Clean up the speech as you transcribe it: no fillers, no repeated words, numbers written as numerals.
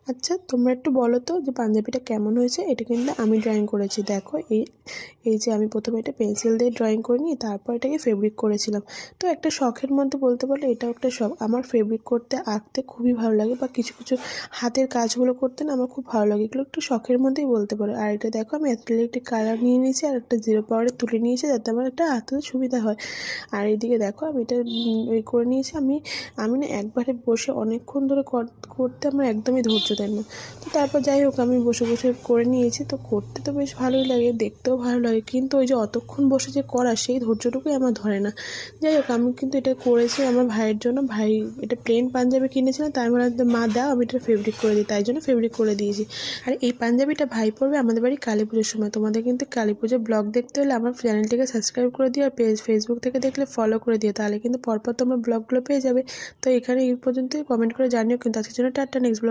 আচ্ছা তোমরা একটু বলো তো যে পাঞ্জাবিটা কেমন হয়েছে। এটা কিন্তু আমি ড্রয়িং করেছি। দেখো এই এই যে আমি প্রথমে এটা পেন্সিল দিয়ে ড্রয়িং করে নিই, তারপর এটাকে ফেব্রিক করেছিলাম। তো একটা শখের মধ্যে বলতে পারলে এটাও একটা শখ। আমার ফেব্রিক করতে আঁকতে খুবই ভালো লাগে, বা কিছু কিছু হাতের কাজগুলো করতে না আমার খুব ভালো লাগে। এগুলো একটু শখের মধ্যেই বলতে পারো। আর এটা দেখো আমি অ্যাক্রিলিক কালার নিয়ে নিয়েছি আর একটা জিরো পাওয়ারে তুলে নিয়েছি, যাতে আমার একটা হাতে সুবিধা হয়। আর এইদিকে দেখো আমি এটা এই করে নিয়েছি। আমি আমি না একবারে বসে অনেকক্ষণ ধরে করতে আমার একদমই ধৈর্য দেয় না। তো তারপর যাই হোক আমি বসে বসে করে নিয়েছি। তো করতে তো বেশ ভালোই লাগে, দেখতেও ভালো লাগে, কিন্তু ওই যে অতক্ষণ বসে যে করা সেই ধৈর্যটুকুই আমার ধরে না। যাই হোক আমি কিন্তু এটা করেছি আমার ভাইয়ের জন্য। ভাই এটা প্লেন পাঞ্জাবি কিনেছিলাম, তাই আমার মা দাও আমি এটা ফেব্রিক করে দিই, তাই জন্য ফেব্রিক করে দিয়েছি। আর এই পাঞ্জাবিটা ভাই পরবে আমাদের বাড়ি কালী পুজোর সময়। তোমাদের কিন্তু কালী পুজোর ব্লগ দেখতে হলে আমার চ্যানেলটিকে সাবস্ক্রাইব করে দিও, আর ফেসবুক থেকে দেখলে ফলো করে দিও, তাহলে কিন্তু পরপর তোমরা ব্লগগুলো পেয়ে যাবে। তো এখানে এই পর্যন্তই। কমেন্ট করে জানিও কিন্তু। আজকের জন্য টাটা, নেক্সট ব্লগ।